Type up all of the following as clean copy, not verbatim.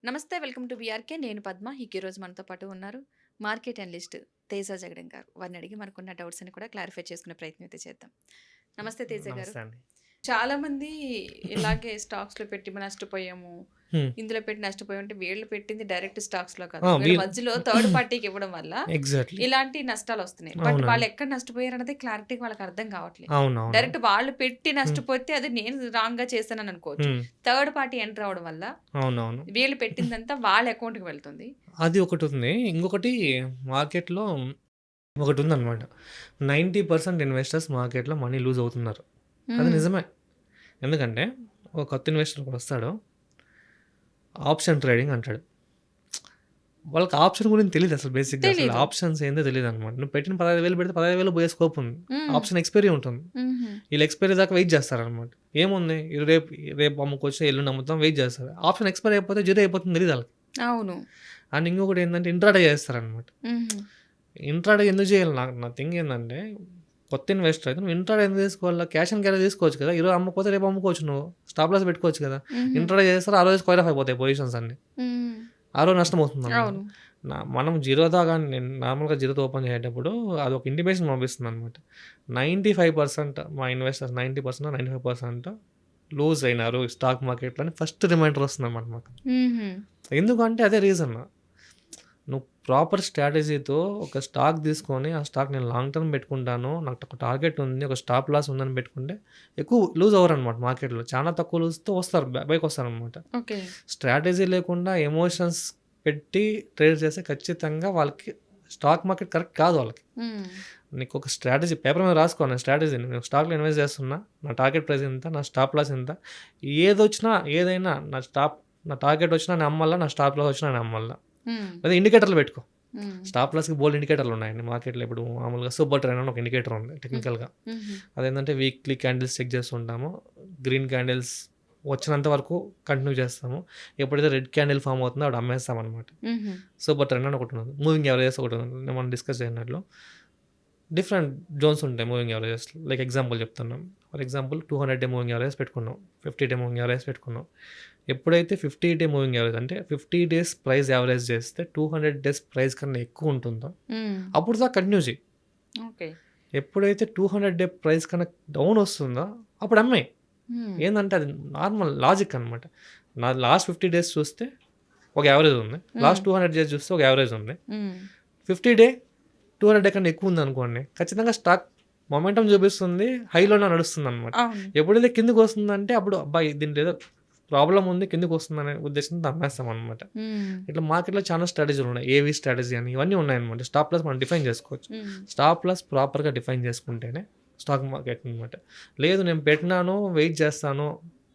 నమస్తే. Welcome to BRK. నేను పద్మ. ఈరోజు మనతో పాటు ఉన్నారు మార్కెట్ అనలిస్ట్ తేజ జగడం గారు. వారిని అడిగి మనకున్న డౌట్స్ అన్ని కూడా క్లారిఫై చేసుకునే ప్రయత్నం అయితే చేద్దాం. నమస్తే తేజ గారు. నమస్తే అండి. చాలామంది ఇలాగే స్టాక్స్‌లో పెట్టి నష్టపోయాము. హ్మ్. ఇందులో పెట్టి నష్టపోయాం అంటే వీళ్ళు పెట్టింది డైరెక్ట్ స్టాక్స్‌లో కాదు. ఆ! వీళ్ళ మధ్యలో థర్డ్ పార్టీకి ఇవ్వడం వల్ల ఎగ్జాక్ట్‌లీ. ఇలాంటి నష్టాలొస్తున్నాయి. బట్ అవునండి. వాళ్ళు ఎక్కడ నష్టపోయారన్నది క్లారిటీగా వాళ్ళకి అర్థం కావట్లేదు. అవునవును. డైరెక్ట్ వాళ్ళు పెట్టి హ్మ్. నష్టపోతే అది నేను రాంగ్‌గా చేశానని అనుకోవచ్చు. హ్మ్. థర్డ్ పార్టీ ఎంటర్ అవ్వడం వల్ల అవునవును. వీళ్ళు పెట్టిందంతా వాళ్ళ అకౌంట్‌కి వెళ్తుంది. అది ఒకటుంది. ఇంకొకటి మార్కెట్‌లో ఒకటుందనమాట. 90% ఇన్వెస్టర్స్ మార్కెట్‌లో మనీ లూజ్ అవుతున్నారు. అది హ్మ్. నిజమే. ఎందుకంటే ఒక కొత్త ఇన్వెస్టర్ ఒకడొస్తాడు. ఆప్షన్ ట్రేడింగ్ అంటాడు. వాళ్ళకి ఆప్షన్ గురించి తెలీదసలు బేసిక్‌గా. అసలు తెలీదు. ఆప్షన్స్ ఏందో తెలీదనమాట. నువ్వు పెట్టిన 15,000 పెడితే 15,000 పోయే స్కోప్ ఉంది. హ్మ్. ఆప్షన్ ఎక్స్‌పైరీ ఉంటుంది. హుహు. ఈళ్ళు ఎక్స్‌పైరీ దాకా వెయిట్ చేస్తారనమాట. ఏముంది రేపు రేపు అమ్ముకోవచ్చు, ఎల్లుండి అమ్ముతాం వెయిట్ చేస్తారు. ఆప్షన్ ఎక్స్‌పైరీ అయిపోతే జీరో అయిపోతుంది తెలీదు ఆళ్ళకి. అవును. అండ్ ఇంకొకటి ఏందంటే ఇంట్రాడే చేస్తారనమాట. హుహు. ఇంట్రాడే ఎందుకు చేయాలి? నా థింగ్ ఏందంటే కొత్త ఇన్వెస్టర్ అయితే నువ్వు ఇంట్రాడే ఎందుకు తీసుకోవాలా? క్యాష్ అండ్ క్యారీ తీసుకోవచ్చు కదా! ఈరోజు అమ్మకపోతే రేపు అమ్ముకోవచ్చు నువ్వు. స్టాప్ లాస్ పెట్టుకోవచ్చు కదా! హుహు. ఇంట్రాడే చేస్తారు ఆ రోజు స్క్వేర్ ఆఫ్ అయిపోతాయి పొజిషన్స్ అన్నీ. హ్మ్. ఆ రోజు నష్టమవుతుందనమాట. అవును. మనం జీరో దాకా నేను నార్మల్‌గా జీరోతో ఓపెన్ చేసేటప్పుడు అదొక ఇంటిమేషన్ పంపిస్తుందనమాట. 95% మా ఇన్వెస్టర్స్ 90%, 95% లూజ్ అయినారు స్టాక్ మార్కెట్‌లో అని ఫస్ట్ రిమైండర్ వస్తుందనమాట మాకు. హుహు. ఎందుకంటే అదే రీజన్. నువ్వు ప్రాపర్ స్ట్రాటజీతో ఒక స్టాక్ తీసుకొని ఆ స్టాక్ నేను లాంగ్ టర్మ్ పెట్టుకుంటాను. నాకు ఒక టార్గెట్ ఉంది. ఒక స్టాప్ లాస్ ఉందని పెట్టుకుంటే ఎక్కువ లూజ్ అవ్వరనమాట మార్కెట్‌లో. చాలా తక్కువ లూజ్‌తో వస్తారు. పైకొస్తారనమాట. ఓకే. స్ట్రాటజీ లేకుండా ఎమోషన్స్ పెట్టి ట్రేడ్ చేస్తే ఖచ్చితంగా వాళ్ళకి స్టాక్ మార్కెట్ కరెక్ట్ కాదు వాళ్ళకి. హ్మ్. నీకు ఒక స్ట్రాటజీ పేపర్ మీద రాసుకో నా స్ట్రాటజీని. నేను స్టాక్‌లో ఇన్వెస్ట్ చేస్తున్నా. నా టార్గెట్ ప్రైస్ ఇంత. నా స్టాప్ లాస్ ఇంత. ఏదొచ్చినా ఏదైనా నా టార్గెట్ వచ్చినా నేను అమ్మాలా. నా స్టాప్ లాస్ వచ్చినా నేను అమ్మాలా. హ్మ్. లేదా ఇండికేటర్లు పెట్టుకో. హ్మ్. స్టాప్ లాస్‌కి బోలెడు ఇండికేటర్లు ఉన్నాయండి మార్కెట్‌లో. ఇప్పుడు మామూలుగా సూపర్ ట్రెండ్ అని ఒక ఇండికేటర్ ఉంది టెక్నికల్‌గా. హుహు. అదేంటంటే వీక్లీ క్యాండిల్స్ చెక్ చేస్తుంటాము. గ్రీన్ క్యాండిల్స్ వచ్చినంత వరకు కంటిన్యూ చేస్తాము. ఎప్పుడైతే రెడ్ క్యాండిల్ ఫార్మ్ అవుతుందో అప్పుడు అమ్మేస్తామనమాట. హుహు. సూపర్ ట్రెండ్ అని ఒకటి ఉంది. మూవింగ్ యావరేజెస్ ఒకటి ఉంది. మనం డిస్కస్ చేసినట్లు డిఫరెంట్ జోన్స్ ఉంటాయి మూవింగ్ యావరేజెస్. లైక్ ఎగ్జాంపుల్ చెప్తున్నాం. For example 200 day moving average పెట్టుకున్నాం. 50 డే మూవింగ్ యావరేజ్ పెట్టుకున్నాం. ఎప్పుడైతే 50 డే మూవింగ్ యావరేజ్ అంటే 50 డేస్ ప్రైస్ యావరేజ్ చేస్తే 200 డేస్ ప్రైస్ కన్నా ఎక్కువ ఉంటుందో హ్మ్. అప్పుడు దాకా కంటిన్యూ చేయి. ఓకే. ఎప్పుడైతే 200 డే ప్రైస్ కన్నా డౌన్ వస్తుందో అప్పుడు అమ్మేయి. హ్మ్. ఏందంటే అది నార్మల్ లాజిక్ అనమాట. నా లాస్ట్ 50 డేస్ చూస్తే ఒక యావరేజ్ ఉంది. లాస్ట్ 200 డేస్ చూస్తే ఒక యావరేజ్ ఉంది. హ్మ్. 50 డే 200 డే కన్నా ఎక్కువ ఉందనుకోండి, ఖచ్చితంగా స్టాక్ మొమెంటమ్ చూపిస్తుంది. హైలోనే నడుస్తుందనమాట. అవును. ఎప్పుడైతే కిందకి వస్తుందంటే అప్పుడు అబ్బాయి దీంట్లో ఏదో ప్రాబ్లమ్ ఉంది కిందకి వస్తుందనే ఉద్దేశంతో అమ్మేస్తామనమాట. హ్మ్. ఇట్లా మార్కెట్‌లో చాలా స్ట్రాటజీలు ఉన్నాయి. ఏవి స్ట్రాటజీ అని ఇవన్నీ ఉన్నాయన్నమాట. స్టాప్ లాస్ మనం డిఫైన్ చేసుకోవచ్చు. హ్మ్. స్టాప్ లాస్ ప్రాపర్‌గా డిఫైన్ చేసుకుంటేనే స్టాక్ మార్కెట్ అనమాట. లేదు నేను పెట్టినాను, వెయిట్ చేస్తాను.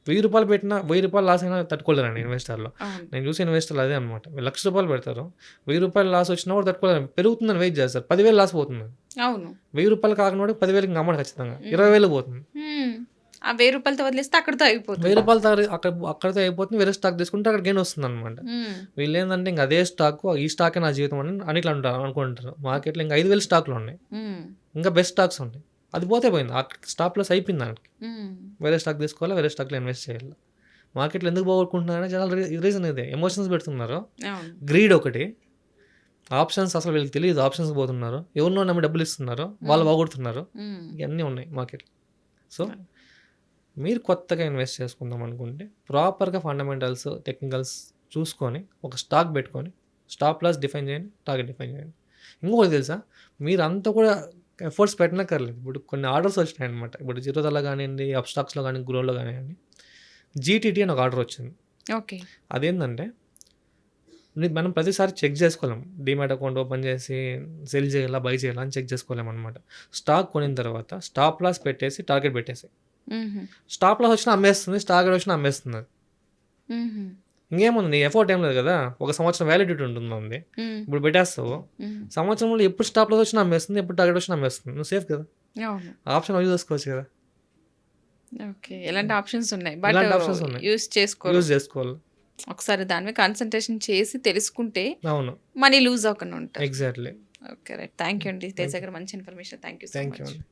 రూ. 1000 పెట్టినా, రూ. 1000 లాస్ అయినా తట్టుకోలేరండి ఇన్వెస్టర్‌లు. అవును. నేను చూసే ఇన్వెస్టర్‌లు అదే అనమాట. రూ. 1,00,000 పెడతారు. రూ. 1000 లాస్ వచ్చినా కూడా తట్టుకోలేరు. పెరుగుతుందని వెయిట్ చేస్తారు. 10,000 లాస్ పోతుంది. అవును. రూ. 1000 కాకనోడికి 10,000 ఇంక అమ్మడు ఖచ్చితంగా. హ్మ్. 20,000 పోతుంది. హ్మ్. ఆ రూ. 1000తో వదిలేస్తే అక్కడితో రూ. అయిపోతుంది. 1000 అక్కడితో అయిపోతుంది. వేరే స్టాక్ తీసుకుంటే అక్కడ గెయిన్ వస్తుందనమాట. హ్మ్. వీళ్ళేందంటే ఇంక అదే స్టాకు, ఈ స్టాకే నా జీవితం అని ఇట్లా అనుకుంటారు. మార్కెట్‌లో ఇంకా 5,000 స్టాక్‌లు ఉన్నాయి. హ్మ్. ఇంకా బెస్ట్ స్టాక్స్ ఉన్నాయి. అది పోతే పోయింది. స్టాప్ లాస్ అయిపోయింది దానికి. హ్మ్. వేరే స్టాక్ తీసుకోవాలా, వేరే స్టాక్‌లో ఇన్వెస్ట్ చేయాలి. మార్కెట్‌లో ఎందుకు పోగొట్టుకుంటున్నారంటే జనాలు రీజన్ ఇదే. ఎమోషన్స్ పెడుతున్నారు. అవును. గ్రీడ్ ఒకటి. ఆప్షన్స్ అసలు వీళ్ళకి తెలీదు. ఆప్షన్స్‌కి పోతున్నారు. ఎవరినో నమ్మి డబ్బులు ఇస్తున్నారు. వాళ్ళు హ్మ్. పోగొడుతున్నారు. హ్మ్. ఇయన్నీ ఉన్నాయి మార్కెట్‌లో. సో మీరు కొత్తగా ఇన్వెస్ట్ చేసుకుందాం అనుకుంటే ప్రాపర్‌గా ఫండమెంటల్స్, టెక్నికల్స్ చూసుకొని ఒక స్టాక్ పెట్టుకొని స్టాప్ లాస్ డిఫైన్ చేయండి. టార్గెట్ డిఫైన్ చేయండి. ఇంకొకటి తెలుసా? మీరంతా కూడా ఎఫర్ట్స్ పెట్టనక్కర్లేదు. ఇప్పుడు కొన్ని ఆర్డర్స్ వచ్చినాయన్నమాట. ఇప్పుడు జిరోదాలో కానియండి, అప్‌స్టాక్స్‌లో కానీ, గ్రోలో కానియండి. జీటీటీ అని ఒక ఆర్డర్ వచ్చింది. ఓకే. అదేంటంటే మనం ప్రతిసారి చెక్ చేసుకోలేం. డీమ్యాట్ అకౌంట్ ఓపెన్ చేసి సెల్ చేయాలా, బై చేయాలా అని చెక్ చేసుకోలేమన్నమాట. స్టాక్ కొనిన తర్వాత స్టాప్ లాస్ పెట్టేసి టార్గెట్ పెట్టేసేయి. హుహు. స్టాప్ లాస్ వచ్చినా అమ్మేస్తుంది. టార్గెట్ వచ్చినా అమ్మేస్తుంది అది. హుహు. ఇంకేముంది నీ ఎఫర్ట్ ఏం లేదు కదా! ఒక సంవత్సరం వ్యాలిడిటీ ఉంటుంది. హ్మ్. ఇప్పుడు పెట్టేస్తావు. హ్మ్. సంవత్సరంలో ఎప్పుడు స్టాప్ లాస్ వచ్చినా అమ్మేస్తుంది. ఎప్పుడు టార్గెట్ వచ్చినా అమ్మేస్తుంది. నువ్వు సేఫ్ కదా! అవును. ఆప్షన్ యూజ్ చేసుకోవచ్చు కదా! ఓకే. ఇలాంటి ఆప్షన్స్ ఉన్నాయి. బట్ ఇలాంటి ఆప్షన్స్ ఉన్నాయి. యూజ్ చేసుకోరు. యూజ్ చేసుకోవాలి. ఒకసారి దాని మీద కాన్సంట్రేషన్ చేసి తెలుసుకుంటే అవును. మనీ లూజ్ అవ్వకుండా ఉంటారు. Exactly. Okay. Right. Thank you అండి. Teja thank you. గారు మంచి information. Thank you so thank you much. అండి.